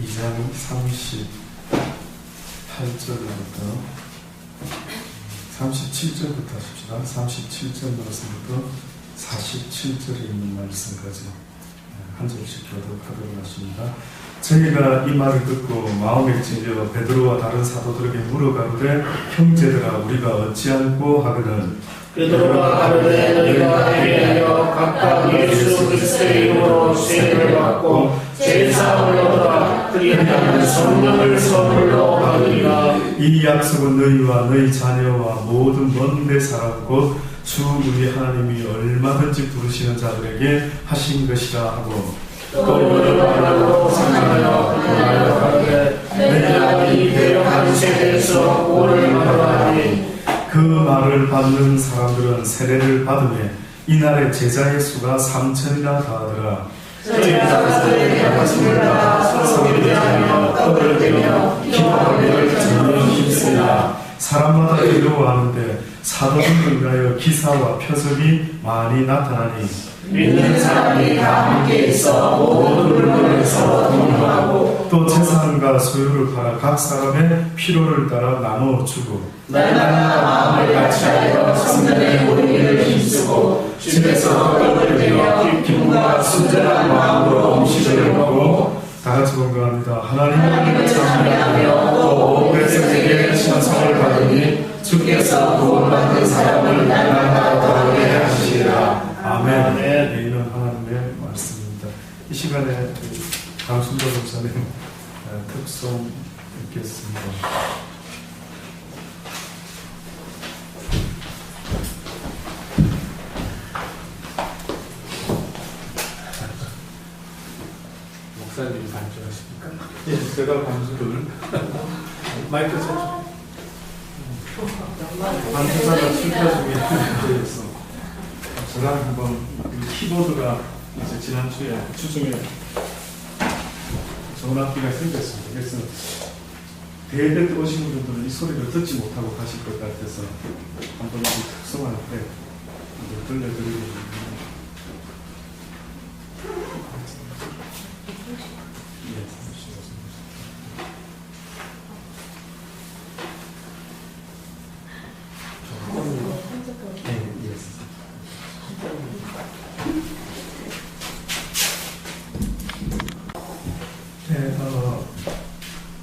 2장 38절부터 37절부터 하십시다. 37절 말씀부터 47절에 있는 말씀까지 한 절씩 교독하도록 하십니다. 저희가 이 말을 듣고 마음에 찔려 베드로와 다른 사도들에게 물어가로되 형제들아 우리가 어찌하고 하거늘 베드로가 가로되 너희가 회개하여 각각 예수 그리스도의 이름으로 세례를 받고 제사함을 얻어라. 그리하면 성령을 선물로 받으리라. 이 약속은 너희와 너희 자녀와 모든 먼 데 살았고 주 우리 하나님이 얼마든지 부르시는 자들에게 하신 것이라 하고 또 너희를 만나고 상하여 그날로 가로되 내가 이 배역한 세대에서 오를 만나니 그 말을 받는 사람들은 세례를 받으며 이날의 제자의 수가 3,000이나 다하더라. 제자들에게 말씀을 받아 서로 교제하며 떡을 떼며 기도하기를 전혀 힘쓰라. 사람마다 이루어하는데 사도들을 위하여 기사와 표적이 많이 나타나니 믿는 사람이 다 함께 있어 모든 물건을 서로 공유하고 또 재산과 소유를 팔아 각 사람의 필요를 따라 나누어 주고 날마다 마음을 같이하여 성전에 모이기를 힘쓰고 집에서 떡을 떼며 기쁨과 순전한 마음으로 음식을 먹고 다 같이 건강합니다. 하나님을 찬양하며 또 백성에게 찬송을 받으니 주께서 구원받는 사람을 날마다 더하게 하시리라. 아멘. 이는 하나님의 말씀입니다. 이 시간에 강순도 목사님 특송 읽겠습니다. 목사님이 반주하십니까? 예, 제가 강순도를 마이크 쳐. 반주자가 출타 중에 문제였어. 저랑 한번 키보드가 이제 지난주에 주중에 전화기가 생겼습니다. 그래서 대회 오신 분들은 이 소리를 듣지 못하고 가실 것 같아서 한번 특성할 때 들려드리겠습니다.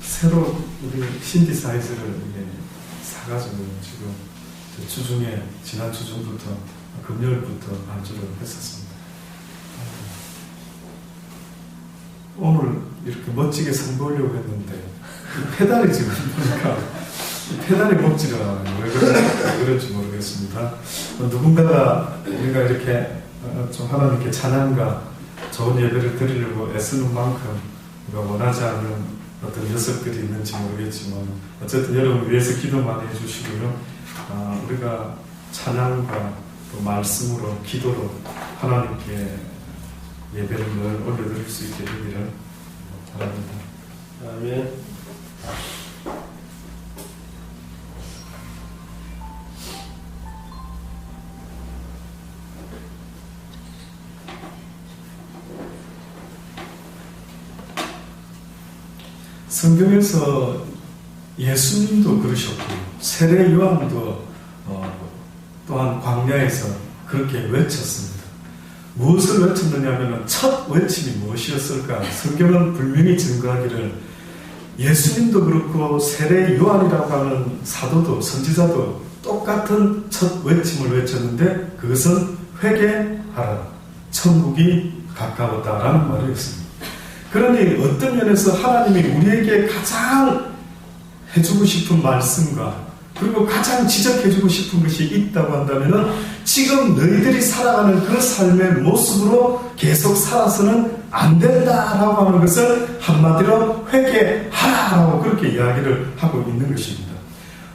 새로 우리 신디사이즈를 사가지고 지금 주중에 지난 주중부터 금요일부터 반주를 했었습니다. 오늘 이렇게 멋지게 선보이려고 했는데 이 페달이 지금 보니까 페달이 먹지가 왜 그런지 모르겠습니다. 누군가가 우리가 이렇게 좀 하나님께 찬양과 좋은 예배를 드리려고 애쓰는 만큼 우리가 원하지 않는 어떤 녀석들이 있는지 모르겠지만 어쨌든 여러분 위해서 기도 많이 해주시고요. 우리가 찬양과 또 말씀으로 기도로 하나님께 예배를 늘 올려드릴 수 있게 되기를 바랍니다. 아멘. 성경에서 예수님도 그러셨고 세례 요한도 또한 광야에서 그렇게 외쳤습니다. 무엇을 외쳤느냐면 첫 외침이 무엇이었을까? 성경은 분명히 증거하기를 예수님도 그렇고 세례 요한이라고 하는 사도도 선지자도 똑같은 첫 외침을 외쳤는데 그것은 회개하라, 천국이 가까웠다라는 말이었습니다. 그러니 어떤 면에서 하나님이 우리에게 가장 해주고 싶은 말씀과 그리고 가장 지적해주고 싶은 것이 있다고 한다면 지금 너희들이 살아가는 그 삶의 모습으로 계속 살아서는 안 된다라고 하는 것을 한마디로 회개하라고 그렇게 이야기를 하고 있는 것입니다.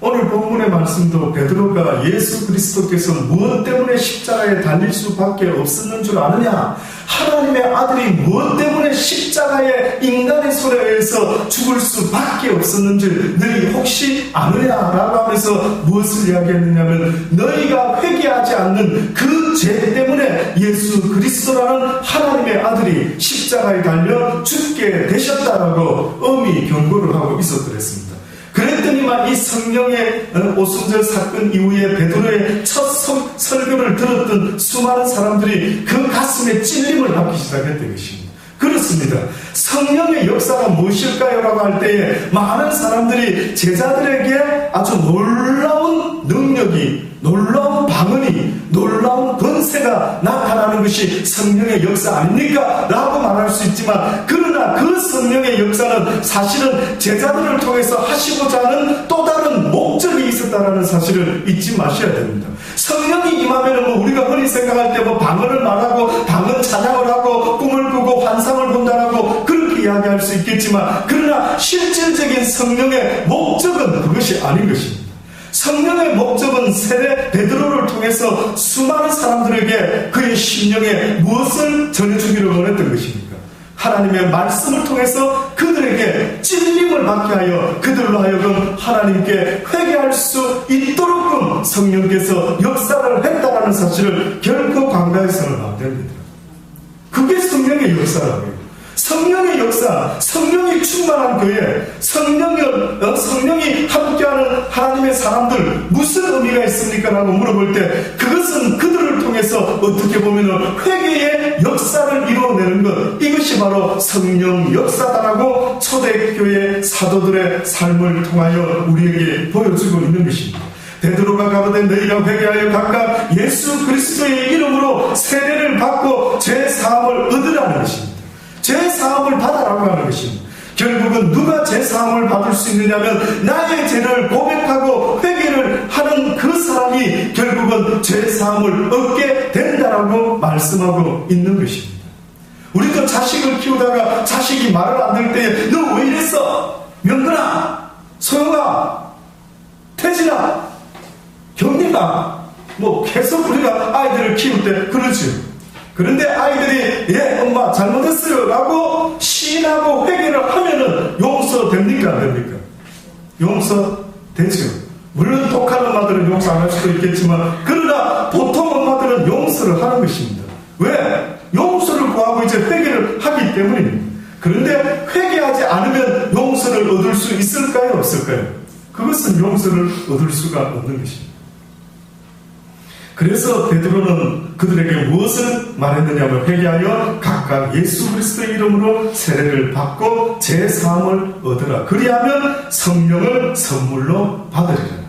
오늘 본문의 말씀도 베드로가 예수 그리스도께서 무엇 때문에 십자가에 달릴 수밖에 없었는 줄 아느냐? 하나님의 아들이 무엇 때문에 십자가의 인간의 손에 의해서 죽을 수밖에 없었는지 너희 혹시 아느냐라고 하면서 무엇을 이야기했느냐면 너희가 회개하지 않는 그 죄 때문에 예수 그리스도라는 하나님의 아들이 십자가에 달려 죽게 되셨다라고 엄히 경고를 하고 있었더랬습니다. 그랬더니만 이 성령의 오순절 사건 이후에 베드로의 첫 설교를 들었던 수많은 사람들이 그 가슴에 찔림을 받기 시작했던 것입니다. 그렇습니다. 성령의 역사가 무엇일까요? 라고 할 때에 많은 사람들이 제자들에게 아주 놀라운 능력이, 놀라운 방언이, 놀라운 권세가 나타나는 것이 성령의 역사 아닙니까? 라고 말할 수 있지만, 그러나 그 성령의 역사는 사실은 제자들을 통해서 하시고자 하는 또 다른 목적이 있었다는 사실을 잊지 마셔야 됩니다. 성령이 임하면 우리가 흔히 생각할 때 방언을 말하고 방언 찬양을 하고 꿈을 꾸고 환상을 본다라고 그렇게 이야기할 수 있겠지만, 그러나 실질적인 성령의 목적은 그것이 아닌 것입니다. 성령의 목적은 세례 베드로를 통해서 수많은 사람들에게 그의 심령에 무엇을 전해주기를 원했던 것입니까? 하나님의 말씀을 통해서 그들에게 찔림을 받게 하여 그들로 하여금 하나님께 회개할 수 있도록끔 성령께서 역사를 했다라는 사실을 결코 간과해서는 안 됩니다. 그게 성령의 역사라고요. 성령의 역사, 성령이 충만한 교회, 성령이 함께하는 하나님의 사람들 무슨 의미가 있습니까? 라고 물어볼 때 그것은 그들을 통해서 어떻게 보면 회개의 역사를 이루어내는 것, 이것이 바로 성령 역사다라고 초대교회 사도들의 삶을 통하여 우리에게 보여주고 있는 것입니다. 베드로가 가로되 너희가 회개하여 각각 예수 그리스도의 이름으로 세례를 받고 죄 사함을 얻으라는 것입니다. 죄 사함을 받아라고 하는 것입니다. 결국은 누가 죄 사함을 받을 수 있느냐면 나의 죄를 고백하고 회개를 하는 그 사람이 결국은 죄 사함을 얻게 된다라고 말씀하고 있는 것입니다. 우리도 자식을 키우다가 자식이 말을 안 들 때 너 왜 이랬어? 명근아, 소영아, 태진아, 경리가 계속 우리가 아이들을 키울 때 그러죠. 그런데 아이들이 엄마 잘못했어요 라고 시인하고 회개를 하면은 용서됩니까? 안 됩니까? 용서되죠. 물론 독한 엄마들은 용서 안 할 수도 있겠지만, 그러나 보통 엄마들은 용서를 하는 것입니다. 왜? 용서를 구하고 이제 회개를 하기 때문입니다. 그런데 회개하지 않으면 용서를 얻을 수 있을까요? 없을까요? 그것은 용서를 얻을 수가 없는 것입니다. 그래서 베드로는 그들에게 무엇을 말했느냐면 회개하여 각각 예수 그리스도의 이름으로 세례를 받고 죄 사함을 얻으라. 그리하면 성령을 선물로 받으리라.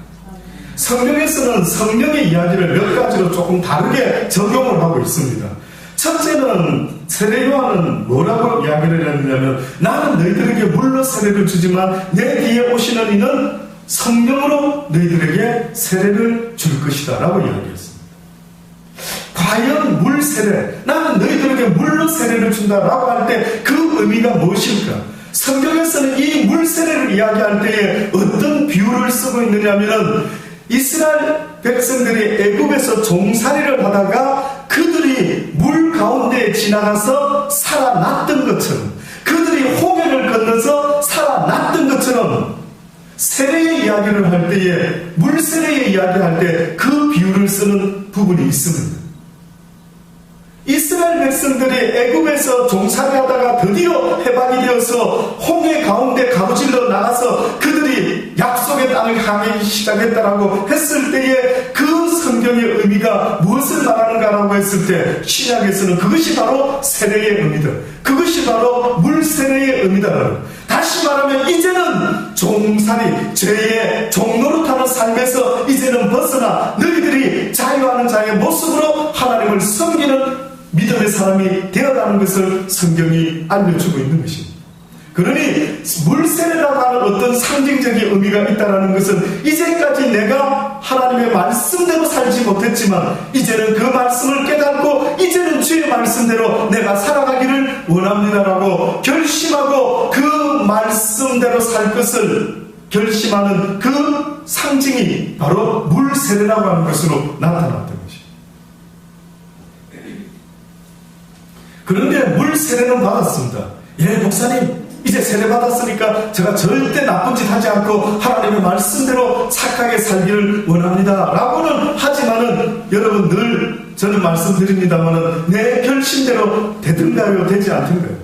성경에서는 성령의 이야기를 몇 가지로 조금 다르게 적용을 하고 있습니다. 첫째는 세례 요한은 뭐라고 이야기를 했느냐면 나는 너희들에게 물로 세례를 주지만 내 뒤에 오시는 이는 성령으로 너희들에게 세례를 줄 것이다 라고 이야기했습니다. 과연 물 세례, 나는 너희들에게 물로 세례를 준다라고 할 때 그 의미가 무엇일까? 성경에서는 이 물 세례를 이야기할 때에 어떤 비유를 쓰고 있느냐면 이스라엘 백성들이 애굽에서 종살이를 하다가 그들이 물 가운데 지나가서 살아났던 것처럼, 그들이 홍해를 건너서 살아났던 것처럼 세례의 이야기를 할 때에, 물 세례의 이야기할 때 그 비유를 쓰는 부분이 있습니다. 이스라엘 백성들이 애굽에서 종살이하다가 드디어 해방이 되어서 홍해 가운데 가로질러 나가서 그들이 약속의 땅을 향하기 시작했다라고 했을 때에 그 성경의 의미가 무엇을 말하는가라고 했을 때 신약에서는 그것이 바로 세례의 의미다. 그것이 바로 물 세례의 의미다. 다시 말하면 이제는 종살이, 죄의 종노릇하는 삶에서 이제는 벗어나 너희들이 자유하는 자의 모습으로 하나님을 섬기는 믿음의 사람이 되어가는 것을 성경이 알려주고 있는 것입니다. 그러니 물세례라고 하는 어떤 상징적인 의미가 있다는 것은 이제까지 내가 하나님의 말씀대로 살지 못했지만 이제는 그 말씀을 깨닫고 이제는 주의 말씀대로 내가 살아가기를 원합니다라고 결심하고 그 말씀대로 살 것을 결심하는 그 상징이 바로 물세례라고 하는 것으로 나타났던 것입니다. 그런데 물 세례는 받았습니다. 예, 목사님, 이제 세례 받았으니까 제가 절대 나쁜 짓 하지 않고 하나님의 말씀대로 착하게 살기를 원합니다 라고는 하지만은, 여러분 늘 저는 말씀드립니다만은 내 결심대로 되든가요, 되지 않든가요?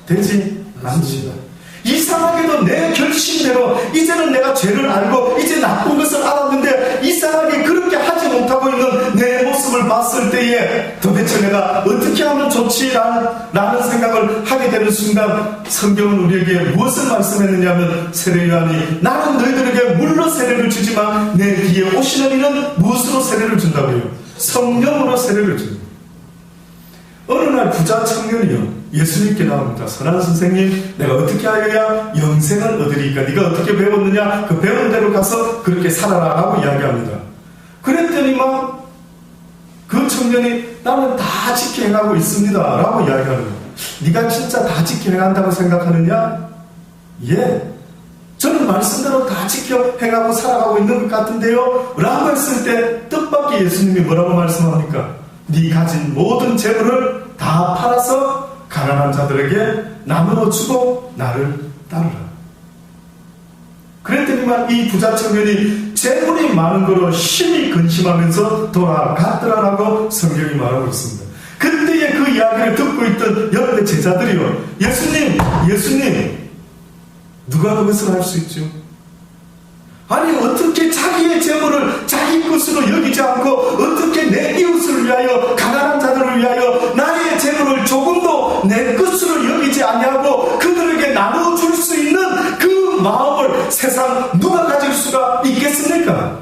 되지 않습니다. 이상하게도 내 결심대로 이제는 내가 죄를 알고 이제 나쁜 것을 알았는데 이상하게 그렇게 하지 못하고 있는 내 모습을 봤을 때에 도대체 내가 어떻게 하면 좋지? 라는 생각을 하게 되는 순간 성경은 우리에게 무엇을 말씀했느냐면, 세례요한이 나는 너희들에게 물로 세례를 주지만 내 뒤에 오시는 이는 무엇으로 세례를 준다고요? 성령으로 세례를 줍니다. 어느 날 부자 청년이요, 예수님께 나옵니다. 선한 선생님, 내가 어떻게 하여야 영생을 얻으리까? 네가 어떻게 배웠느냐? 그 배운 대로 가서 그렇게 살아라 라고 이야기합니다. 그랬더니만 그 청년이 나는 다 지켜 행하고 있습니다 라고 이야기하는 거예요. 네가 진짜 다 지켜 행한다고 생각하느냐? 예, 저는 말씀대로 다 지켜 행하고 살아가고 있는 것 같은데요 라고 했을 때 뜻밖의 예수님이 뭐라고 말씀합니까? 네 가진 모든 재물을 다 팔아서 가난한 자들에게 나누어 주고 나를 따르라. 그랬더니만 이 부자 청년이 재물이 많은 거로 심히 근심하면서 돌아갔더라라고 성경이 말하고 있습니다. 그때의 그 이야기를 듣고 있던 옆에 제자들이요, 예수님, 누가 그것을 할 수 있죠? 아니, 어떻게 자기의 재물을 자기 것으로 여기지 않고 어떻게 내 이웃을 위하여, 가난한 자들을 위하여 나의 재물을 조금도 내 것으로 여기지 않냐고 그들에게 나눠줄 수 있는 그 마음을 세상 누가 가질 수가 있겠습니까?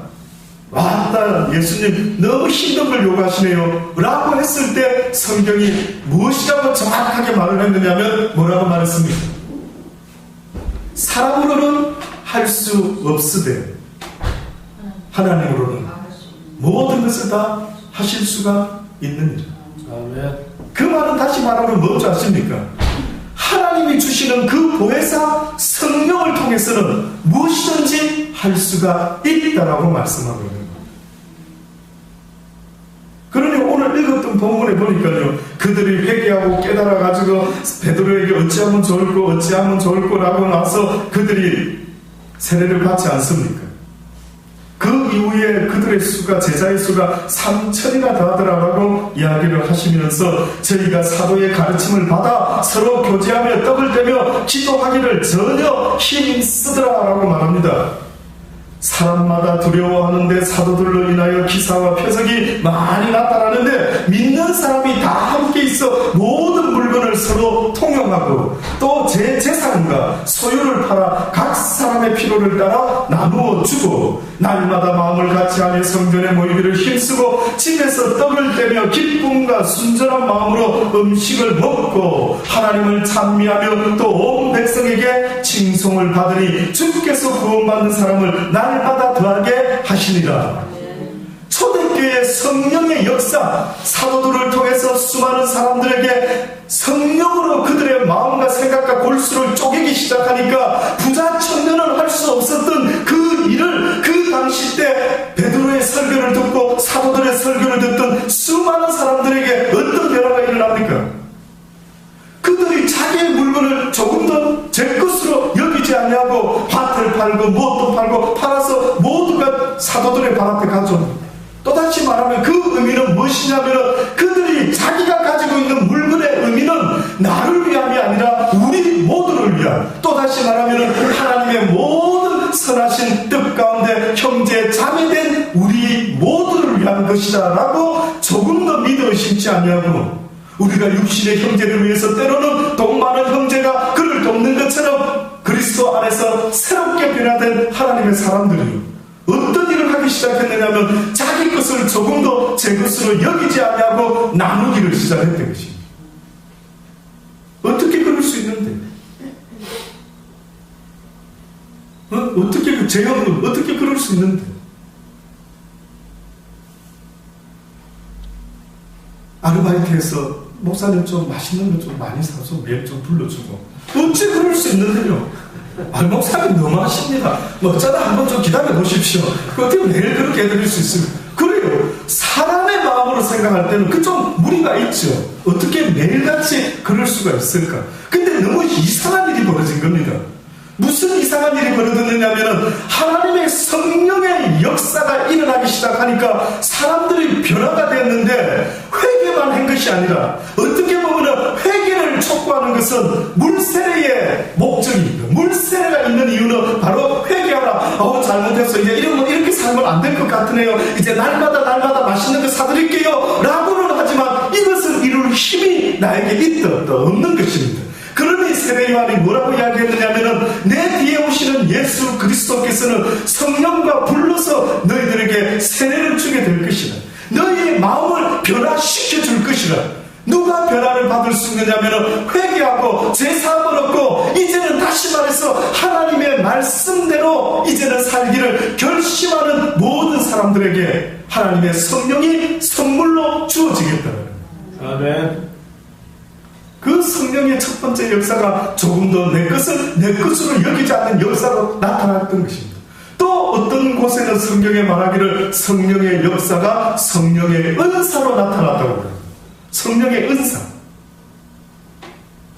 왔다, 예수님 너무 힘든 걸 요구하시네요 라고 했을 때 성경이 무엇이라고 정확하게 말을 했느냐면, 뭐라고 말했습니까? 사람으로는 할 수 없으되 하나님으로는 모든 것을 다 하실 수가 있느니라. 아멘. 그 말은 다시 말하면 뭔지 아십니까? 하나님이 주시는 그 보혜사 성령을 통해서는 무엇이든지 할 수가 있다라고 말씀하고 있는 거예요. 그러니 오늘 읽었던 본문에 보니까요, 그들이 회개하고 깨달아가지고 베드로에게 어찌하면 좋을꼬 어찌하면 좋을꼬라고 나서 그들이 세례를 받지 않습니까? 그 이후에 그들의 수가, 제자의 수가 3,000이나 더하더라라고 이야기를 하시면서, 저희가 사도의 가르침을 받아 서로 교제하며 떡을 떼며 기도하기를 전혀 힘쓰더라라고 말합니다. 사람마다 두려워하는데 사도들로 인하여 기사와 표적이 많이 나타나는데, 믿는 사람이 다 함께 있어 모든 물건을 서로 통용하고 또 제 재산과 소유를 팔아 각 사람의 필요를 따라 나누어 주고, 날마다 마음을 같이하며 성전에 모이기를 힘쓰고 집에서 떡을 떼며 기쁨과 순전한 마음으로 음식을 먹고 하나님을 찬미하며 또 온 백성에게 칭송을 받으니 주께서 구원받는 사람을 날마다 더하게 하시니라. 초대교회의 성령의 역사, 사도들을 통해서 수많은 사람들에게 성령으로 그들의 마음과 생각과 골수를 쪼개기 시작하니까 부자 청년은 할 수 없었던 그 일을 그 당시 때 베드로의 설교를 듣고 사도들의 설교를 듣던 수많은 사람들에게 어떤 변화가 일어납니까? 그들이 자기의 물건을 조금도 제 것으로 여기지 않냐고 밭을 팔고 무엇도 팔고 팔아서 모두가 사도들의 발 앞에 가져옵니다. 또다시 말하면 그 의미는 무엇이냐면, 그들이 자기가 가지고 있는 물건의 의미는 나를 위함이 아니라 우리 모두를 위한, 또다시 말하면 하나님의 모든 선하신 뜻 가운데 형제 자매된 우리 모두를 위한 것이다 라고 조금 더 믿어 의심치 아니하고, 우리가 육신의 형제를 위해서 때로는 돈 많은 형제가 그를 돕는 것처럼 그리스도 안에서 새롭게 변화된 하나님의 사람들이요, 어떤 일을 하기 시작했느냐면 자기 것을 조금도 제 것으로 여기지 않냐고 나누기를 시작했던 것입니다. 어떻게 그럴 수 있는데? 어떻게 제 형은 어떻게 그럴 수 있는데? 아르바이트에서 목사님 좀 맛있는 거 좀 많이 사서 매일 좀 불러주고, 어찌 그럴 수 있는데요? 목사님 너무하십니다. 어쩌다 한번 좀 기다려 보십시오. 어떻게 매일 그렇게 해드릴 수 있습니까? 그래요. 사람의 마음으로 생각 생각할 때는 그 좀 무리가 있죠. 어떻게 매일같이 그럴 수가 있을까? 근데 너무 이상한 일이 벌어진 겁니다. 무슨 이상한 일이 벌어졌느냐면 하나님의 성령의 역사가 일어나기 시작하니까 사람들이 변화가 됐는데 회개만 한 것이 아니라 어떻게 보면 회개를 촉구하는 것은 물세례의 목적입니다. 물세례가 있는 이유는 바로 회개하라. 잘못했어. 이제 이렇게 살면 안 될 것 같으네요. 이제 날마다 맛있는 거 사드릴게요. 라고는 하지만 이것을 이룰 힘이 나에게 있다 없는 것입니다. 그러니 세례 요한이 뭐라고 이야기했느냐면은 내 뒤에 오시는 예수 그리스도께서는 성령과 불러서 너희들에게 세례를 주게 될 것이라. 너희의 마음을 변화시켜 줄 것이라. 누가 변화를 받을 수 있느냐면은 회개하고 제사함을 얻고 이제는 다시 말해서 하나님의 말씀대로 이제는 살기를 결심하는 모든 사람들에게 하나님의 성령이 선물로 주어지겠다. 아멘. 그 성령의 첫 번째 역사가 조금 더 내 것을 내 것으로 여기지 않는 역사로 나타났던 것입니다. 또 어떤 곳에는 성경에 말하기를 성령의 역사가 성령의 은사로 나타났다고 합니다. 성령의 은사.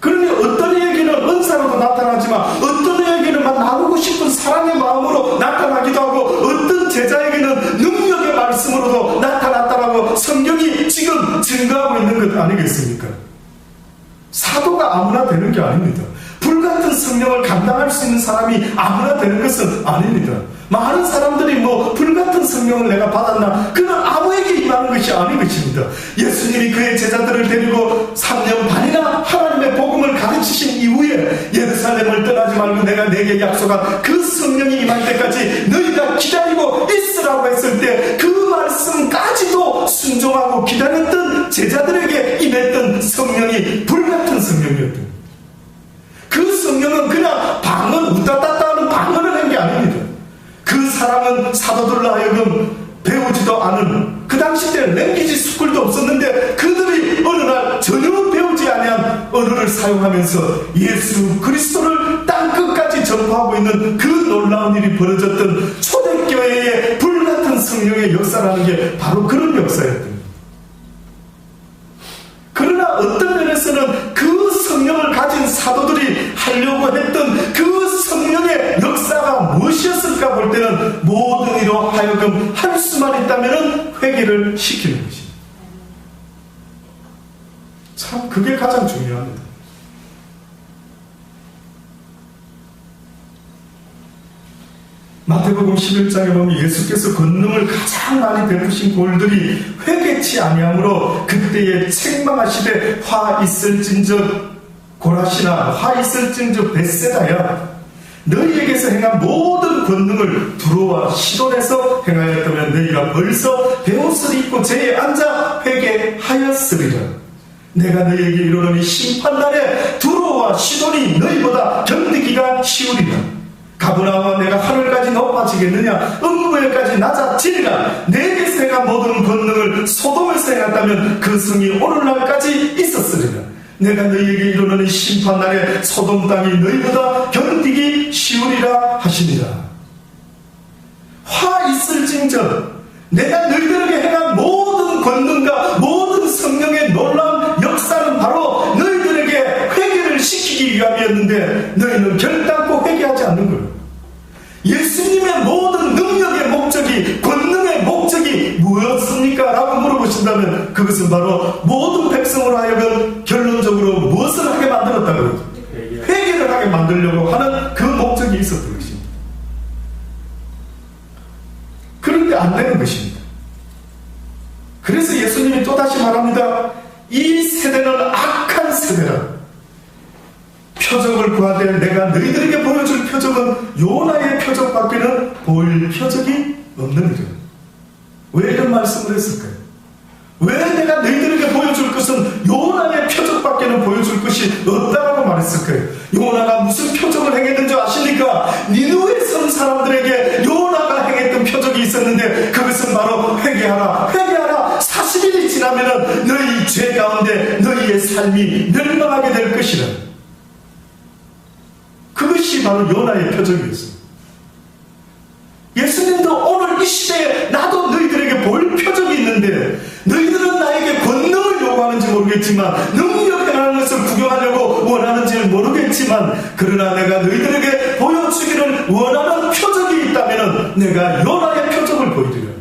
그러니 어떤 이에게는 은사로도 나타나지만 어떤 이에게는 막 나누고 싶은 사랑의 마음으로 나타나기도 하고 어떤 제자에게는 능력의 말씀으로도 나타났다라고 성경이 지금 증거하고 있는 것 아니겠습니까? 사도가 아무나 되는 게 아닙니다. 불같은 성령을 감당할 수 있는 사람이 아무나 되는 것은 아닙니다. 많은 사람들이 불같은 성령을 내가 받았나? 그는 아무에게 임하는 것이 아닌 것입니다. 예수님이 그의 제자들을 데리고 3년 반이나 하나님의 복음을 가르치신 이후에 예루살렘을 떠나지 말고 내가 내게 약속한 그 성령이 임할 때까지 너희가 기다리고 있으라고 했을 때 그 말씀까지도 순종하고 기다렸던 제자들에게 임했던 성령이 불같은 성령이었던, 그 성령은 그냥 방언 웃다 땄다 하는 방언을 한 게 아닙니다. 그 사랑은 사도들로 하여금 배우지도 않은, 그 당시 때는 랭귀지 스쿨도 없었는데 그들이 어느 날 전혀 배우지 아니한 언어를 사용하면서 예수 그리스도를 땅끝까지 전파하고 있는 그 놀라운 일이 벌어졌던 초대교회의 불같은 성령의 역사라는 게 바로 그런 역사였던. 그러나 어떤 면에서는 그 성령을 가진 사도들이 하려고 했던 그 성령의 역사가 무엇이었을까 볼 때는 모든 이로 하여금 할 수만 있다면 회개를 시키는 것입니다. 참 그게 가장 중요합니다. 마태복음 11장에 보면 예수께서 권능을 가장 많이 베푸신 골들이 회개치 아니함으로 그때에 책망하시되 화 있을진저 고라시나 화 있을진저 벳세다야, 너희에게서 행한 모든 권능을 두로와 시돈에서 행하였다면 너희가 벌써 베옷을 입고 제에 앉아 회개하였으리라. 내가 너희에게 이르노니 심판날에 두로와 시돈이 너희보다 견디기가 쉬우리라. 가브나움아 내가 하늘까지 높아지겠느냐, 음부에까지 낮아지리라. 내게서 행한 모든 권능을 소돔에서 행했다면 그 성이 오늘날까지 있었으리라. 내가 너희에게 이르노니 심판날에 소돔 땅이 너희보다 견디기 쉬우리라 하시니라. 화 있을진저 내가 너희들에게 행한 모든 권능과 모든 성령의 놀라운 역사는 바로 너희들에게 회개를 시키기 위함이었는데 너희는 결단코 회개하지 않는 거예요. 예수님의 모든 능력의 목적이, 권능의 목적이 무엇입니까? 라고 물어보신다면 그것은 바로 모든 백성으로 하여금 결론적으로 무엇을 하게 만들었다고요? 회개를 하게 만들려고 하는 그 목적이 있었던 것입니다. 그런데 안 되는 것입니다. 그래서 예수님이 또다시 말합니다. 이 세대는 악한 세대라. 표적을 구하되 내가 너희들에게 보여줄 표적은 요나의 표적밖에는 보일 표적이 없느니라. 왜 이런 말씀을 했을까요? 왜 내가 너희들에게 보여줄 것은 요나의 표적밖에는 보여줄 것이 없다라고 말했을까요? 요나가 무슨 표적을 행했는지 아십니까? 니누에 선 사람들에게 요나가 행했던 표적이 있었는데 그것은 바로 회개하라, 회개하라. 40일이 지나면 너희 죄 가운데 너희의 삶이 멸망하게 될 것이라. 그것이 바로 요나의 표적이었습니다. 예수님도 오늘 이 시대에 나도 너희들에게 보일 표적이 있는데 너희들은 나의 모르겠지만 능력 행하는 것을 구경하려고 원하는지는 모르겠지만 그러나 내가 너희들에게 보여주기를 원하는 표적이 있다면 내가 요나의 표적을 보이리라.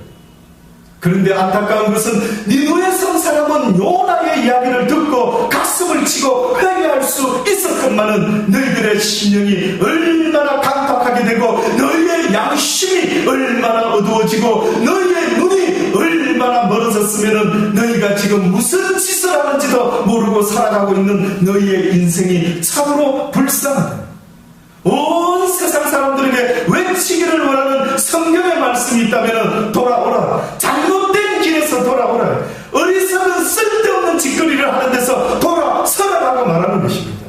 그런데 안타까운 것은 니느웨 성 사람은 요나의 이야기를 듣고 가슴을 치고 회개할 수 있었건만은 너희들의 심령이 얼마나 강팍하게 되고 너희의 양심이 얼마나 어두워지고 너희의 눈이 얼마나 멀어졌으면 너희가 지금 무슨 짓을 하는지도 모르고 살아가고 있는 너희의 인생이 참으로 불쌍하다. 온 세상 사람들에게 외치기를 원하는 성경의 말씀이 있다면 돌아오라. 잘못된 길에서 돌아오라. 어리석은 쓸데없는 짓거리를 하는 데서 돌아서라라고 말하는 것입니다.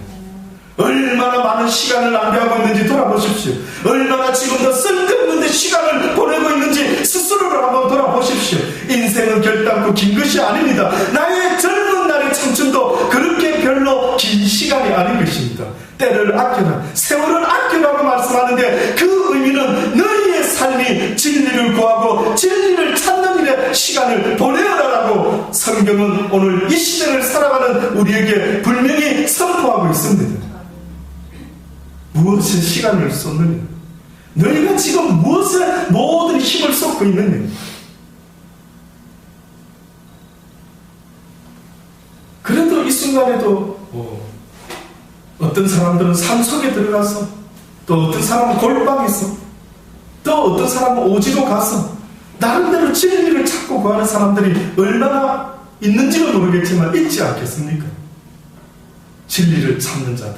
얼마나 많은 시간을 낭비하고 있는지 돌아보십시오. 얼마나 지금도 쓸데없는 데 시간을 보내고 있는지 스스로를 한번 돌아보십시오. 인생은 결단코 긴 것이 아닙니다. 나의 젊은 날의 청춘도 그렇게 별로 긴 시간이 아닌 것입니다. 때를 아껴라, 세월을 아껴라고 말씀하는데 그 의미는 너희의 삶이 진리를 구하고 진리를 찾는 일에 시간을 보내어라라고 성경은 오늘 이 시대를 살아가는 우리에게 분명히 선포하고 있습니다. 무엇에 시간을 쏟느냐? 너희가 지금 무엇에 모든 힘을 쏟고 있느냐? 그래도 이 순간에도 어떤 사람들은 산속에 들어가서 또 어떤 사람은 골방에서 또 어떤 사람은 오지로 가서 나름대로 진리를 찾고 구하는 사람들이 얼마나 있는지는 모르겠지만 있지 않겠습니까? 진리를 찾는 자들.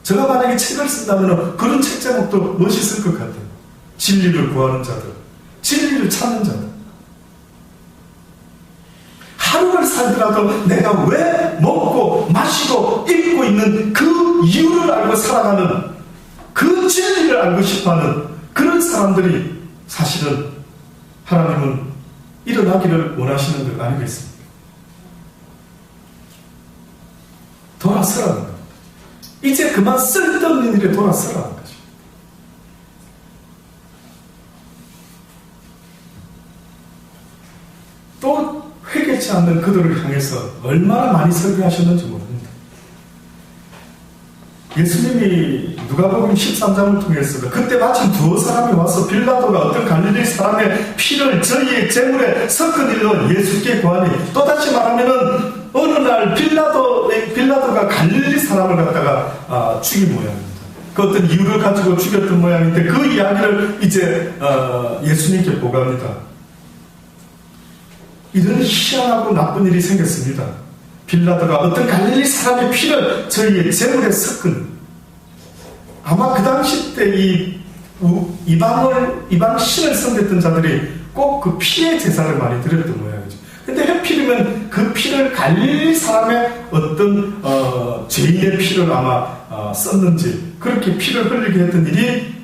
제가 만약에 책을 쓴다면 그런 책 제목도 멋있을 것 같아요. 진리를 구하는 자들, 진리를 찾는 자들. 하루를 살더라도 내가 왜 먹고 마시고 입고 있는 그 이유를 알고 살아가는 그 진리를 알고 싶어하는 그런 사람들이 사실은 하나님은 일어나기를 원하시는 것 아니겠습니까? 돌아서라는 것. 이제 그만 쓸데없는 일에 돌아서라는 것입니다. 또 회개치 않는 그들을 향해서 얼마나 많이 설교하셨는지 모릅니다. 예수님이 누가복음 13장을 통해서 그때 마침 두 사람이 와서 빌라도가 어떤 갈릴리 사람의 피를 저희의 제물에 섞은 일로 예수께 구하니, 또다시 말하면은 어느 날 빌라도가 갈릴리 사람을 갖다가 죽인 모양입니다. 그 어떤 이유를 가지고 죽였던 모양인데 그 이야기를 이제 예수님께 보고합니다. 이런 희한하고 나쁜 일이 생겼습니다. 빌라도가 어떤 갈릴리 사람의 피를 저희의 제물에 섞은, 아마 그 당시 때 이 이방 신을 섬겼던 자들이 꼭 그 피의 제사를 많이 드렸던 모양이죠. 근데 하필이면 그 피를 갈릴리 사람의 어떤 죄인의 피를 아마 썼는지 그렇게 피를 흘리게 했던 일이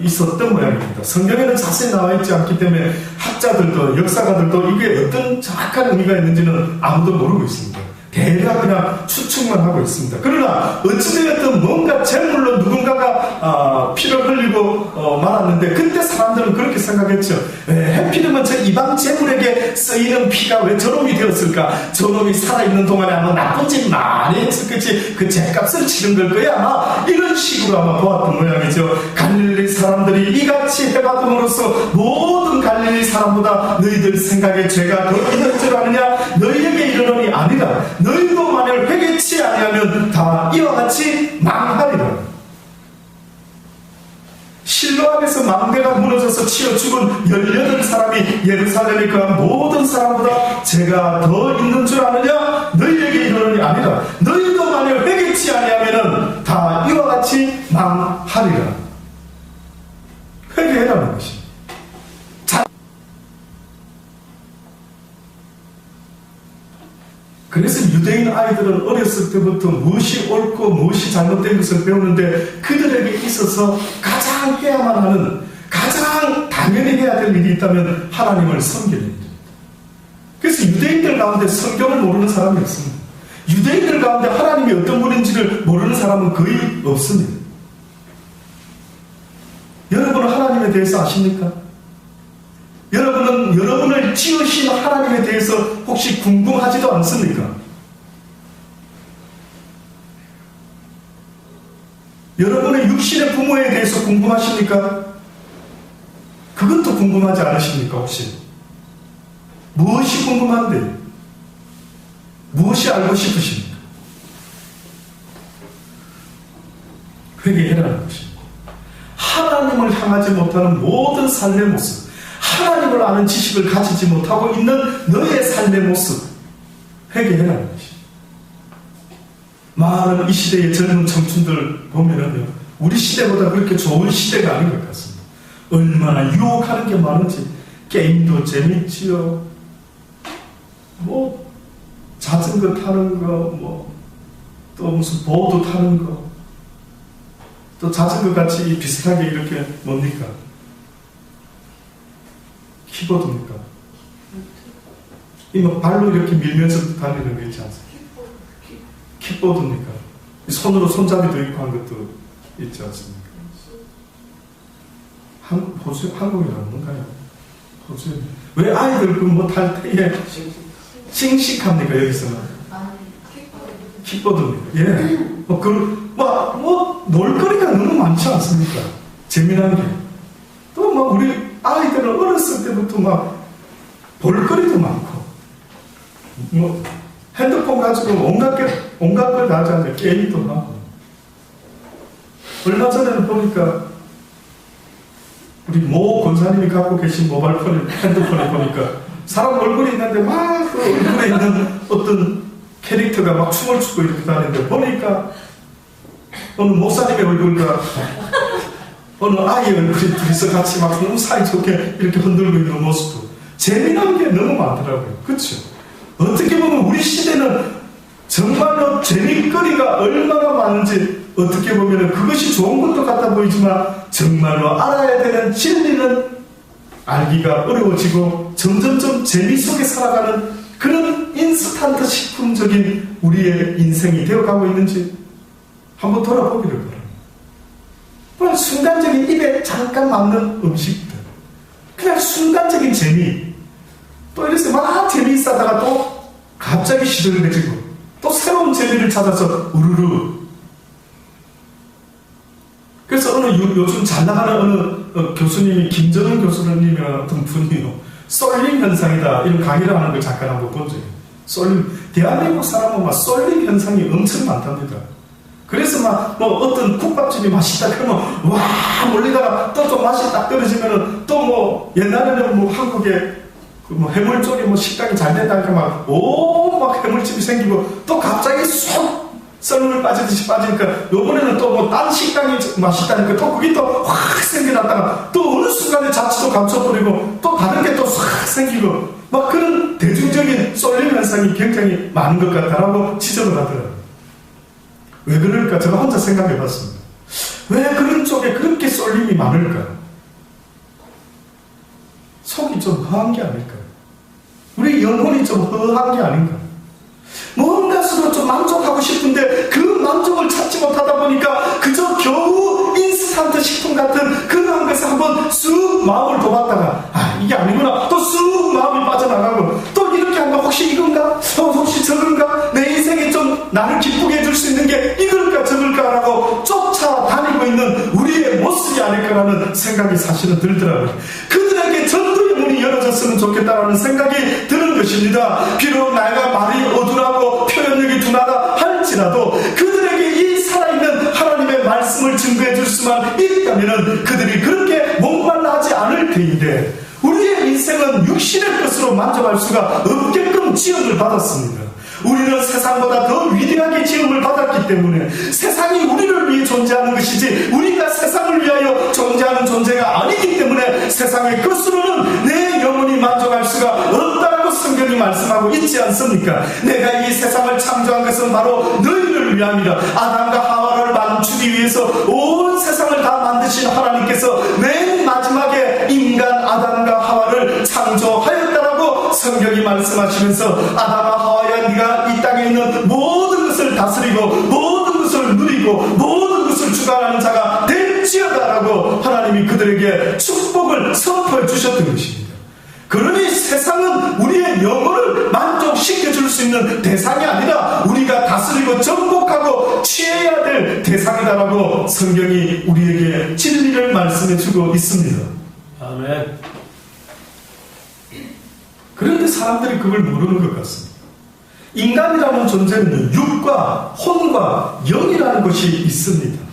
있었던 모양입니다. 성경에는 자세히 나와 있지 않기 때문에 학자들도 역사가들도 이게 어떤 정확한 의미가 있는지는 아무도 모르고 있습니다. 대략 그냥 추측만 하고 있습니다. 그러나 어찌되었든 뭔가 제물로 누군가가 피를 흘리고 말았는데 그때 사람들은 그렇게 생각했죠. 해필이면 저 이방 제물에게 쓰이는 피가 왜 저놈이 되었을까? 저놈이 살아있는 동안에 아마 나쁜 짓 많이 했었겠지. 그 죄값을 치른 걸 거야 아마. 이런 식으로 아마 보았던 모양이죠. 갈릴리 사람들이 이같이 해받음으로써 모든 갈릴리 사람보다 너희들 생각에 죄가 더 있는 줄 아느냐? 너희에게 이르노니 아니라 너희도 만일 회개치 아니하면 다 이와 같이 망하리라. 실로암에서 망대가 무너져서 치여 죽은 18사람이 예루살렘에 거한 모든 사람보다 죄가 더 있는 줄 아느냐? 너희에게 이르노니 아니라 너희도 만일 회개치 아니하면 다 이와 같이 망하리라. 회개해라는 것입니다. 그래서 유대인 아이들은 어렸을 때부터 무엇이 옳고 무엇이 잘못된 것을 배우는데 그들에게 있어서 가장 해야만 하는, 가장 당연히 해야 될 일이 있다면 하나님을 섬기는 일입니다. 그래서 유대인들 가운데 성경을 모르는 사람이 없습니다. 유대인들 가운데 하나님이 어떤 분인지를 모르는 사람은 거의 없습니다. 여러분은 하나님에 대해서 아십니까? 여러분은 여러분을 지으신 하나님에 대해서 혹시 궁금하지도 않습니까? 여러분의 육신의 부모에 대해서 궁금하십니까? 그것도 궁금하지 않으십니까 혹시? 무엇이 궁금한데? 무엇이 알고 싶으십니까? 회개해라는 것입니다. 하나님을 향하지 못하는 모든 삶의 모습, 하나님을 아는 지식을 가지지 못하고 있는 너의 삶의 모습, 회개해라는 것입니다. 많은 이 시대의 젊은 청춘들 보면은요, 우리 시대보다 그렇게 좋은 시대가 아닌 것 같습니다. 얼마나 유혹하는 게 많은지. 게임도 재밌지요. 뭐 자전거 타는 거, 또 무슨 보드 타는 거, 또 자전거 같이 비슷하게 이렇게 뭡니까? 키보드입니까? 이거 발로 이렇게 밀면서 다니는 거 있지 않습니까? 킥보드입니까? 손으로 손잡이도 있고 한 것도 있지 않습니까? 한국이라는 건가요? 호주. 왜 아이들 탈 때에 싱싱합니까, 여기서는? 킥보드입니다. 예. 놀거리가 너무 많지 않습니까? 재미난 게. 또 우리 아이들은 어렸을 때부터 볼거리도 많고, 핸드폰 가지고 온갖 걸 다 하잖아요. 게임도 하고. 얼마 전에는 보니까 우리 모 권사님이 갖고 계신 핸드폰에 보니까 사람 얼굴이 있는데 그 얼굴에 있는 어떤 캐릭터가 막 춤을 추고 이렇게 다니는데 보니까 어느 목사님의 얼굴과 어느 아이의 얼굴이 둘이서 같이 막 너무 사이좋게 이렇게 흔들고 있는 모습도 재미난 게 너무 많더라고요. 그렇죠? 어떻게 보면 우리 시대는 정말로 재미거리가 얼마나 많은지 어떻게 보면 그것이 좋은 것도 같아 보이지만 정말로 알아야 되는 진리는 알기가 어려워지고 점점점 재미 속에 살아가는 그런 인스턴트 식품적인 우리의 인생이 되어가고 있는지 한번 돌아보기를 바랍니다. 순간적인 입에 잠깐 맞는 음식들, 그냥 순간적인 재미, 또 이래서 막 재미있다가 또 갑자기 시들해지고 또 새로운 재미를 찾아서 우르르. 그래서 요즘 잘 나가는 어느 교수님이 김정은 교수님이라는 어떤 분이요, 쏠림 현상이다 이런 강의를 하는 걸 잠깐 한번 본 적이 있어요. 쏠림. 대한민국 사람은 쏠림 현상이 엄청 많답니다. 그래서 어떤 국밥집이 맛있다 그러면 와 몰리다가 또 좀 맛이 딱 떨어지면은 또 옛날에는 한국에 해물 쪽에 식당이 잘 된다니까 막 해물집이 생기고 또 갑자기 쏙 썰물 빠지듯이 빠지니까 요번에는 또 딴 식당이 맛있다니까 또 그게 또 확 생겨났다가 또 어느 순간에 자취도 감춰버리고 또 다른 게 또 확 생기고 그런 대중적인 쏠림 현상이 굉장히 많은 것 같다라고 지적을 하더라고요. 왜 그럴까? 제가 혼자 생각해 봤습니다. 왜 그런 쪽에 그렇게 쏠림이 많을까? 속이 좀 허한 게 아닐까요? 우리 영혼이 좀 허한 게 아닌가? 뭔가스로 좀 만족하고 싶은데 그 만족을 찾지 못하다 보니까 그저 겨우 인스턴트 식품 같은 그러한 것에 한번 쑥 마음을 둬봤다가 이게 아니구나 또 쑥 마음이 빠져나가고 또 이렇게 한가 혹시 이건가? 혹시 저건가? 내 인생에 좀 나를 기쁘게 해줄 수 있는 게 이걸까 저걸까라고 쫓아다니고 있는 우리의 모습이 아닐까라는 생각이 사실은 들더라고요. 그들에게 전도의 문이 열어졌으면 좋겠다라는 생각이 드는 것입니다. 비록 내가 말이 어두라고 표현력이 둔하다 할지라도 그들에게 이 살아있는 하나님의 말씀을 증거해 줄 수만 있다면 그들이 그렇게 목말라 하지 않을 테인데 우리의 인생은 육신의 것으로 만족할 수가 없게끔 지음을 받았습니다. 우리는 세상보다 더 위대하게 지음을 받았기 때문에 세상이 우리를 위해 존재하는 것이지 우리가 세상을 위하여 존재하는 존재가 아니기 때문에 세상의 것으로는 내 영혼이 만족할 수가 없다고 성경이 말씀하고 있지 않습니까? 내가 이 세상을 창조한 것은 바로 너희를 위함이라. 아담과 하와를 만주기 위해서 온 세상을 다 만드신 하나님께서 맨 마지막에 인간 아담과 하와를 창조하였다라고 성경이 말씀하시면서 아담과 하와야 네가 이 땅에 있는 모든 것을 다스리고 모든 것을 누리고 모든 것을 주관하는 자가 될지어다라고 하나님이 그들에게 축복을 선포해 주셨던 것입니다. 그러니 세상은 우리의 영혼을 만족시켜 줄 수 있는 대상이 아니라 우리가 다스리고 정복하고 취해야 될 대상이다라고 성경이 우리에게 진리를 말씀해 주고 있습니다. 아멘. 그런데 사람들이 그걸 모르는 것 같습니다. 인간이라는 존재는 육과 혼과 영이라는 것이 있습니다.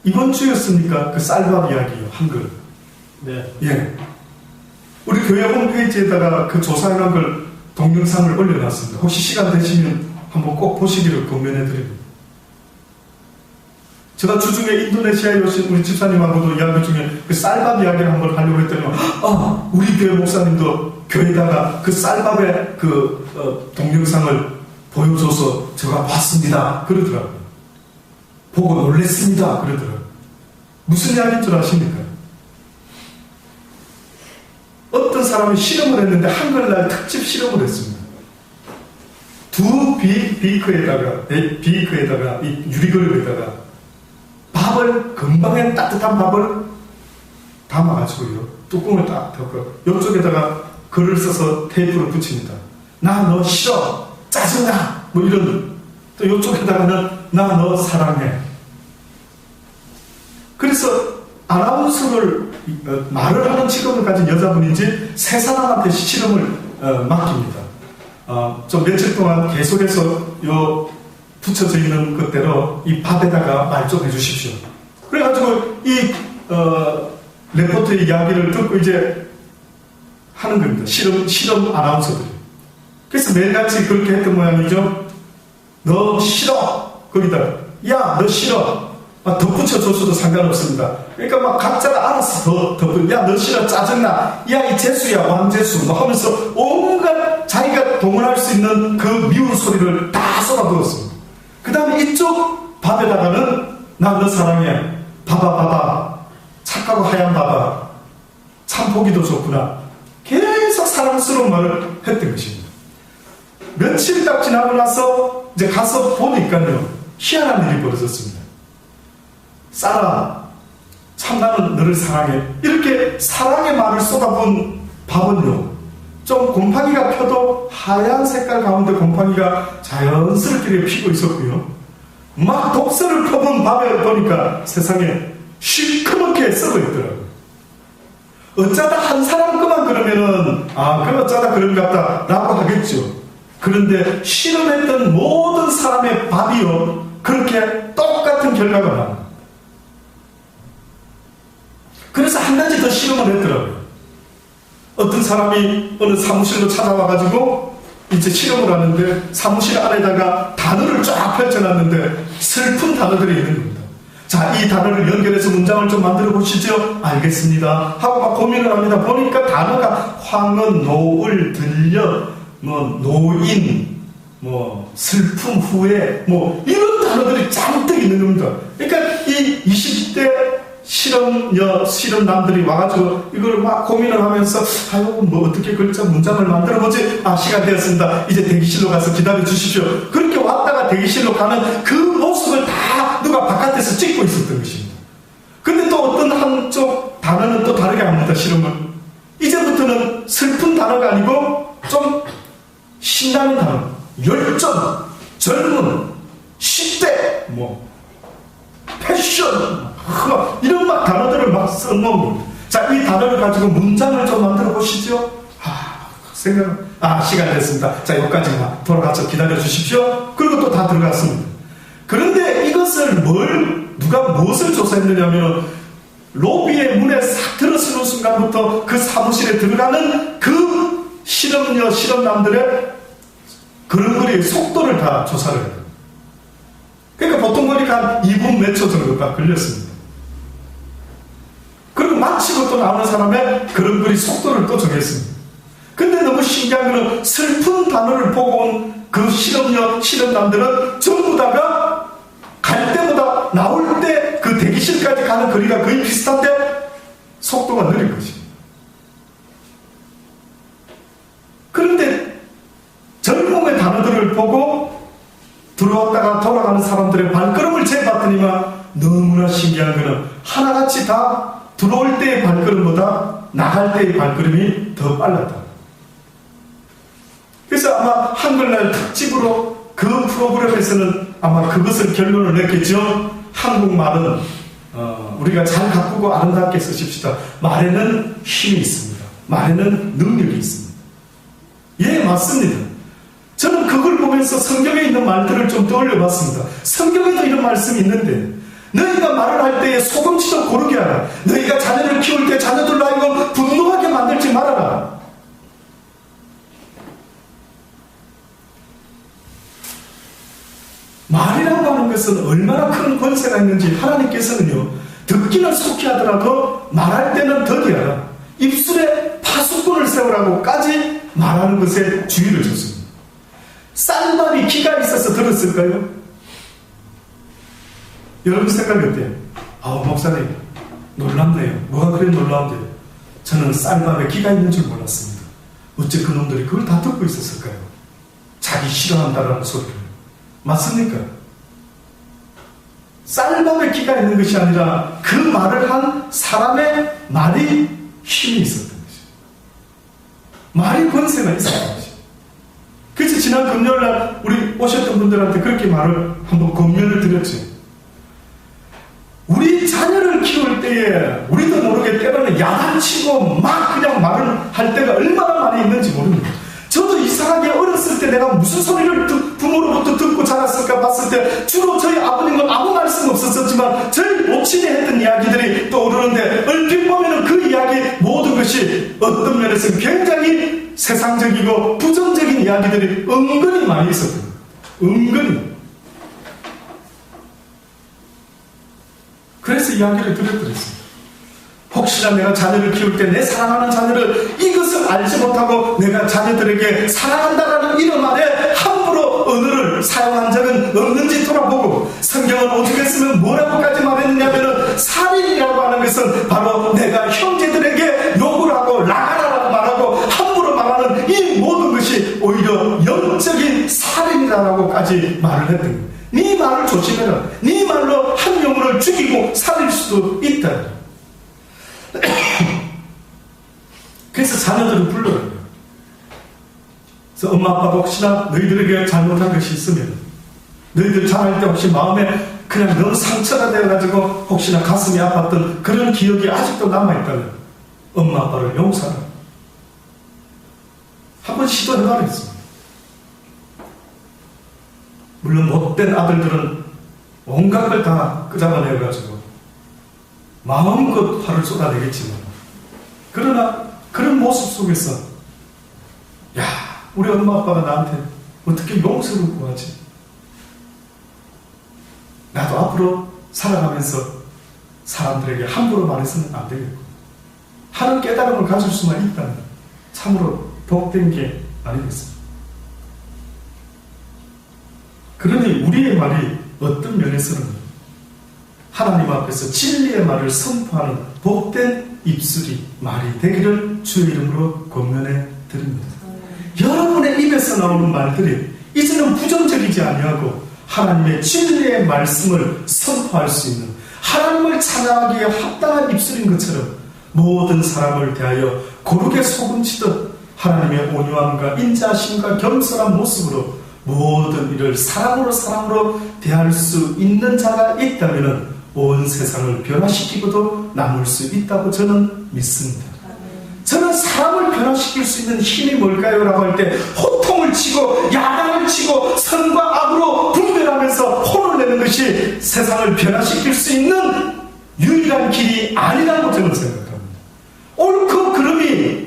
이번 주였습니까? 그 쌀밥 이야기요, 한글. 네. 예. 우리 교회 홈페이지에다가 그 조사해놓은 걸 동영상을 올려놨습니다. 혹시 시간 되시면 한번 꼭 보시기를 권면해드립니다. 제가 주중에 인도네시아에 오신 우리 집사님하고도 이야기 중에 그 쌀밥 이야기를 한번 하려고 했더니 우리 교회 목사님도 교회에다가 그 쌀밥의 동영상을 보여줘서 제가 봤습니다. 그러더라고요. 보고 놀랬습니다. 그러더라고요. 무슨 이야기인 줄 아십니까? 어떤 사람이 실험을 했는데 한글날 특집 실험을 했습니다. 두 비크에다가 이 유리그릇에다가 밥을 금방에 따뜻한 밥을 담아가지고요. 뚜껑을 딱 덮고 옆쪽에다가 글을 써서 테이프를 붙입니다. 나 너 싫어, 짜증나, 뭐 이런. 또 옆쪽에다가는 나 너 사랑해. 그래서 아나운서를 말을 하는 직업을 가진 여자분인지 세 사람한테 실험을 맡깁니다. 좀 며칠 동안 계속해서 요 붙여져 있는 것대로 이 밥에다가 말 좀 해주십시오. 그래가지고 이 레포트의 이야기를 듣고 이제 하는 겁니다. 실험 아나운서들이. 그래서 매일같이 그렇게 했던 모양이죠. 너 싫어. 거기다 야 너 싫어. 덧붙여줬어도 상관없습니다. 그러니까 막 각자가 알아서 야 너 싫어, 짜증나, 야 이 재수야, 왕재수 뭐 하면서 온갖 자기가 동원할 수 있는 그 미운 소리를 다 쏟아부었습니다. 그 다음에 이쪽 밥에다가는 나 너 사랑해, 봐봐 착하고 하얀 봐봐, 참 보기도 좋구나, 계속 사랑스러운 말을 했던 것입니다. 며칠 딱 지나고 나서 이제 가서 보니까요, 희한한 일이 벌어졌습니다. 쌀아, 참 나는 너를 사랑해. 이렇게 사랑의 말을 쏟아본 밥은요, 좀 곰팡이가 펴도 하얀 색깔 가운데 곰팡이가 자연스럽게 피고 있었고요. 막 독서를 펴본 밥에 보니까 세상에 시커멓게 썩어 있더라고요. 어쩌다 한 사람 것만 그러면은 그럼 어쩌다 그런 것 같다 라고 하겠죠. 그런데 실험했던 모든 사람의 밥이요, 그렇게 똑같은 결과가 나옵니다. 그래서 한 가지 더 실험을 했더라고요. 어떤 사람이 어느 사무실로 찾아와가지고 이제 실험을 하는데 사무실 안에다가 단어를 쫙 펼쳐놨는데 슬픈 단어들이 있는 겁니다. 자, 이 단어를 연결해서 문장을 좀 만들어 보시죠. 알겠습니다. 하고 막 고민을 합니다. 보니까 단어가 황혼, 노을, 들려, 뭐 노인, 뭐 슬픔, 후회, 뭐 이런 단어들이 잔뜩 있는 겁니다. 그러니까 이 20대 실험남들이 와가지고 이걸 막 고민을 하면서 뭐 어떻게 글자 문장을 만들어보지? 시간 되었습니다. 이제 대기실로 가서 기다려 주십시오. 그렇게 왔다가 대기실로 가는 그 모습을 다 누가 바깥에서 찍고 있었던 것입니다. 근데 또 어떤 한쪽 단어는 또 다르게 합니다. 실험을. 이제부터는 슬픈 단어가 아니고 좀 신나는 단어, 열정, 젊은, 10대, 뭐 패션, 이런 막 단어들을 막 써놓은. 자, 이 단어를 가지고 문장을 좀 만들어 보시죠. 시간 됐습니다. 자, 여기까지만 돌아가서 기다려 주십시오. 그리고 또 다 들어갔습니다. 그런데 이것을 누가 무엇을 조사했느냐면, 로비의 문에 싹 들어서는 순간부터 그 사무실에 들어가는 그 실험남들의 걸음걸이의 속도를 다 조사를 해요. 그러니까 보통 보니까 한 2분 몇 초 정도가 걸렸습니다. 그리고 마치고 또 나오는 사람의 걸음걸이 속도를 또 정했습니다. 근데 너무 신기한 거는 슬픈 단어를 보고 온 그 실험남들은 전부 다가 갈 때보다 나올 때 그 대기실까지 가는 거리가 거의 비슷한데 속도가 느린 것입니다. 그런데 젊음의 단어들을 보고 들어왔다가 돌아가는 사람들의 발걸음을 재봤더니만 너무나 신기한 거는 하나같이 다 들어올 때의 발걸음보다 나갈 때의 발걸음이 더 빨랐다. 그래서 아마 한글날 특집으로 그 프로그램에서는 아마 그것을 결론을 냈겠죠. 한국말은 우리가 잘 가꾸고 아름답게 쓰십시다. 말에는 힘이 있습니다. 말에는 능력이 있습니다. 예, 맞습니다. 저는 그걸 보면서 성경에 있는 말들을 좀 떠올려 봤습니다. 성경에도 이런 말씀이 있는데, 너희가 말을 할 때에 소금치도 고르게 하라. 너희가 자녀를 키울 때 자녀들로 하여금 분노하게 만들지 말아라. 말이라고 하는 것은 얼마나 큰 권세가 있는지 하나님께서는요, 듣기는 속히 하더라도 말할 때는 더디하라. 입술에 파수꾼을 세우라고까지 말하는 것에 주의를 줬습니다. 쌀밥이 기가 있어서 들었을까요? 여러분 생각이 어때요? 목사님 놀랍네요. 뭐가 그래 놀라운데요? 저는 쌀밥에 기가 있는 줄 몰랐습니다. 어째 그놈들이 그걸 다 듣고 있었을까요? 자기 싫어한다라는 소리를. 맞습니까? 쌀밥에 기가 있는 것이 아니라 그 말을 한 사람의 말이 힘이 있었던 것이죠. 말이 권세가 있었던 것이죠. 그래서 지난 금요일날 우리 오셨던 분들한테 그렇게 말을 한번 권면을 드렸죠. 우리 자녀를 키울 때에 우리도 모르게 때로는 야단치고 막 그냥 말을 할 때가 얼마나 많이 있는지 모릅니다. 저도 이상하게 어렸을 때 내가 무슨 소리를 부모로부터 듣고 자랐을까 봤을 때 주로 저희 아버님은 아무 말씀 없었지만 저희 모친이 했던 이야기들이 떠오르는데, 얼핏 보면 그 이야기 모든 것이 어떤 면에서 굉장히 세상적이고 부정적인 이야기들이 은근히 많이 있었거든요. 은근히. 그래서 이야기를 드렸습니다. 혹시나 내가 자녀를 키울 때 내 사랑하는 자녀를 이것을 알지 못하고 내가 자녀들에게 사랑한다라는 이름 아래 함부로 언어를 사용한 적은 없는지 돌아보고, 성경은 어떻게 쓰면 뭐라고까지 말했느냐면, 살인이라고 하는 것은 바로 내가 형제들에게 욕을 하고 나가라라고 말하고 함부로 말하는 이 모든 것이 오히려 영적인 살인이라고까지 말을 했던 거예요. 네 말을 조심해라. 네 말로 한 영혼을 죽이고 살릴 수도 있다. 그래서 자녀들을 불러요. 그래서 엄마 아빠가 혹시나 너희들에게 잘못한 것이 있으면, 너희들 자랄 때 혹시 마음에 그냥 너무 상처가 되어가지고 혹시나 가슴이 아팠던 그런 기억이 아직도 남아있다면 엄마 아빠를 용서하라. 한번 시도해봐라 했습니다. 물론 못된 아들들은 온갖 걸 다 끄잡아내가지고 마음껏 화를 쏟아내겠지만, 그러나 그런 모습 속에서 우리 엄마 아빠가 나한테 어떻게 용서를 구하지? 나도 앞으로 살아가면서 사람들에게 함부로 말해서는 안 되겠고 하는 깨달음을 가질 수만 있다면 참으로 복된 게 아니겠습니까? 그러니 우리의 말이 어떤 면에서는 하나님 앞에서 진리의 말을 선포하는 복된 입술이 말이 되기를 주의 이름으로 권면해 드립니다. 여러분의 입에서 나오는 말들이 이제는 부정적이지 아니하고 하나님의 진리의 말씀을 선포할 수 있는, 하나님을 찬양하기에 합당한 입술인 것처럼 모든 사람을 대하여 고르게 소금치듯 하나님의 온유함과 인자심과 겸손한 모습으로 모든 일을 사랑으로 대할 수 있는 자가 있다면 온 세상을 변화시키고도 남을 수 있다고 저는 믿습니다. 저는 사람을 변화시킬 수 있는 힘이 뭘까요? 라고 할 때 호통을 치고 야단을 치고 선과 악으로 분별하면서 혼을 내는 것이 세상을 변화시킬 수 있는 유일한 길이 아니라고 저는 생각합니다. 옳고 그름이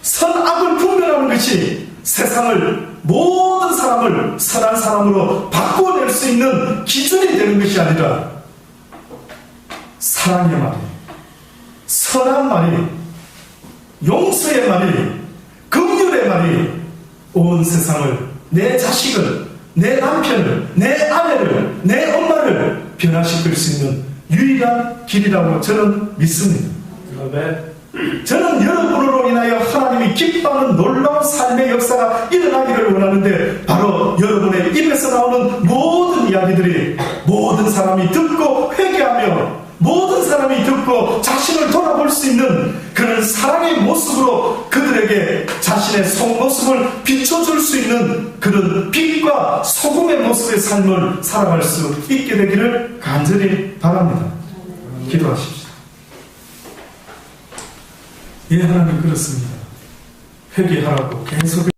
선악을 분별하는 것이 세상을, 모든 사람을 선한 사람으로 바꾸어낼 수 있는 기준이 되는 것이 아니라 사랑의 말이, 선한 말이, 용서의 말이, 긍휼의 말이 온 세상을, 내 자식을, 내 남편을, 내 아내를, 내 엄마를 변화시킬 수 있는 유일한 길이라고 저는 믿습니다. 저는 여러분으로 인하여 하나님이 기뻐하는 놀라운 삶의 역사가 일어나기를 원하는데, 바로 여러분의 입에서 나오는 모든 이야기들이 모든 사람이 듣고 회개하며 모든 사람이 사람이 듣고 자신을 돌아볼 수 있는 그런 사랑의 모습으로 그들에게 자신의 속모습을 비춰줄 수 있는 그런 빛과 소금의 모습의 삶을 살아갈 수 있게 되기를 간절히 바랍니다. 기도하십시오. 예, 하나님, 그렇습니다. 회개하라고 계속